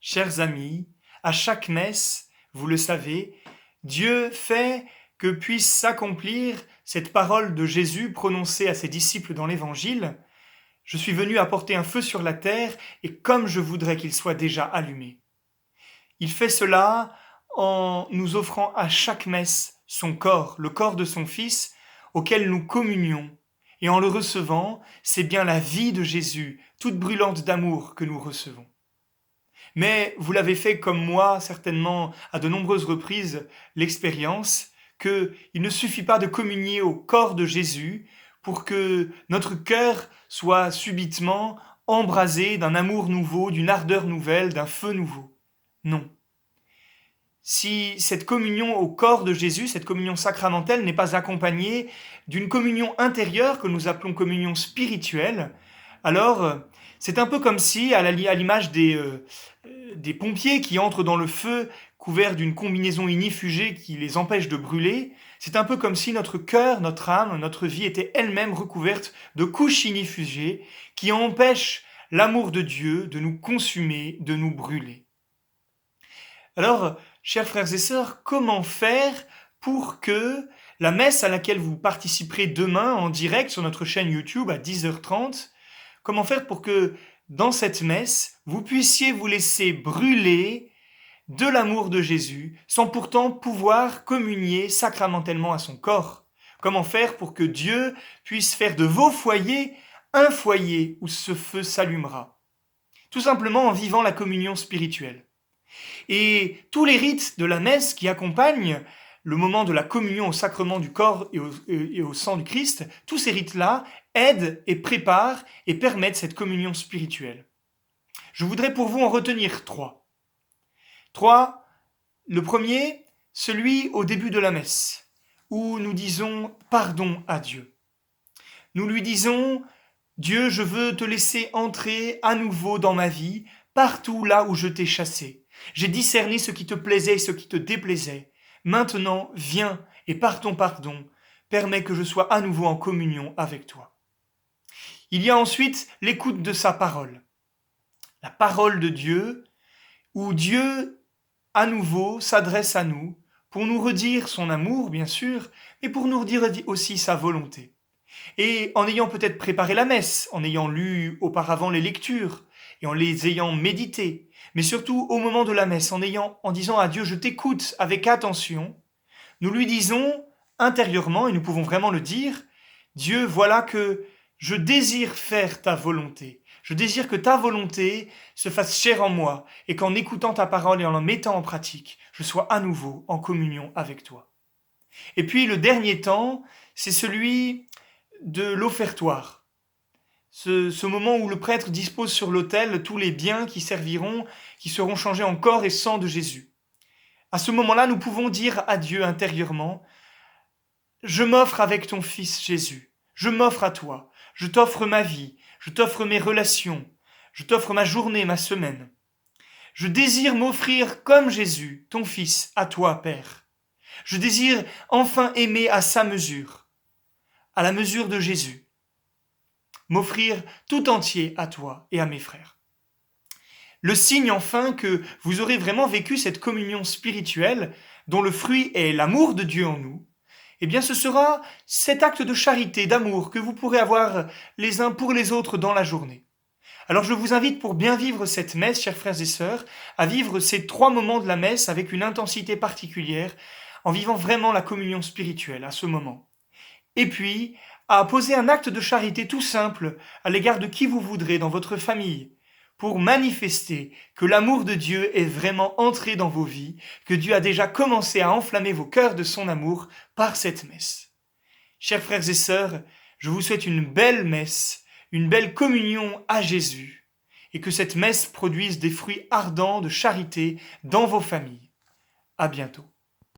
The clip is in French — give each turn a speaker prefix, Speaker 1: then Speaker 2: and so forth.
Speaker 1: Chers amis, à chaque messe, vous le savez, Dieu fait que puisse s'accomplir cette parole de Jésus prononcée à ses disciples dans l'Évangile. Je suis venu apporter un feu sur la terre et comme je voudrais qu'il soit déjà allumé. Il fait cela en nous offrant à chaque messe son corps, le corps de son Fils, auquel nous communions. Et en le recevant, c'est bien la vie de Jésus, toute brûlante d'amour, que nous recevons. Mais vous l'avez fait comme moi, certainement à de nombreuses reprises, l'expérience qu'il ne suffit pas de communier au corps de Jésus pour que notre cœur soit subitement embrasé d'un amour nouveau, d'une ardeur nouvelle, d'un feu nouveau. Non. Si cette communion au corps de Jésus, cette communion sacramentelle n'est pas accompagnée d'une communion intérieure que nous appelons communion spirituelle, alors c'est un peu comme si, à l'image des pompiers qui entrent dans le feu couverts d'une combinaison inifugée qui les empêche de brûler, c'est un peu comme si notre cœur, notre âme, notre vie était elle-même recouverte de couches inifugées qui empêchent l'amour de Dieu de nous consumer, de nous brûler. Alors, chers frères et sœurs, comment faire pour que la messe à laquelle vous participerez demain en direct sur notre chaîne YouTube à 10h30, comment faire pour que dans cette messe, vous puissiez vous laisser brûler de l'amour de Jésus sans pourtant pouvoir communier sacramentellement à son corps? Comment faire pour que Dieu puisse faire de vos foyers un foyer où ce feu s'allumera? Tout simplement en vivant la communion spirituelle. Et tous les rites de la messe qui accompagnent le moment de la communion au sacrement du corps et au sang du Christ, tous ces rites-là aident et préparent et permettent cette communion spirituelle. Je voudrais pour vous en retenir trois. Le premier, celui au début de la messe, où nous disons pardon à Dieu. Nous lui disons, Dieu, je veux te laisser entrer à nouveau dans ma vie, partout là où je t'ai chassé. J'ai discerné ce qui te plaisait et ce qui te déplaisait. Maintenant, viens et par ton pardon, permets que je sois à nouveau en communion avec toi. Il y a ensuite l'écoute de sa parole. La parole de Dieu, où Dieu, à nouveau, s'adresse à nous pour nous redire son amour, bien sûr, mais pour nous redire aussi sa volonté. Et en ayant peut-être préparé la messe, en ayant lu auparavant les lectures, et en les ayant méditées, mais surtout au moment de la messe, en disant à Dieu, je t'écoute avec attention, nous lui disons intérieurement, et nous pouvons vraiment le dire, Dieu, voilà que je désire faire ta volonté. Je désire que ta volonté se fasse chair en moi, et qu'en écoutant ta parole et en la mettant en pratique, je sois à nouveau en communion avec toi. Et puis le dernier temps, c'est celui de l'offertoire. Ce moment où le prêtre dispose sur l'autel tous les biens qui seront changés en corps et sang de Jésus. À ce moment-là, nous pouvons dire à Dieu intérieurement, je m'offre avec ton Fils Jésus, je m'offre à toi, je t'offre ma vie, je t'offre mes relations, je t'offre ma journée, ma semaine. Je désire m'offrir comme Jésus, ton Fils, à toi, Père. Je désire enfin aimer à sa mesure, à la mesure de Jésus. M'offrir tout entier à toi et à mes frères. Le signe enfin que vous aurez vraiment vécu cette communion spirituelle dont le fruit est l'amour de Dieu en nous, eh bien ce sera cet acte de charité, d'amour que vous pourrez avoir les uns pour les autres dans la journée. Alors je vous invite pour bien vivre cette messe, chers frères et sœurs, à vivre ces 3 moments de la messe avec une intensité particulière, en vivant vraiment la communion spirituelle à ce moment. Et puis, à poser un acte de charité tout simple à l'égard de qui vous voudrez dans votre famille, pour manifester que l'amour de Dieu est vraiment entré dans vos vies, que Dieu a déjà commencé à enflammer vos cœurs de son amour par cette messe. Chers frères et sœurs, je vous souhaite une belle messe, une belle communion à Jésus, et que cette messe produise des fruits ardents de charité dans vos familles. À bientôt.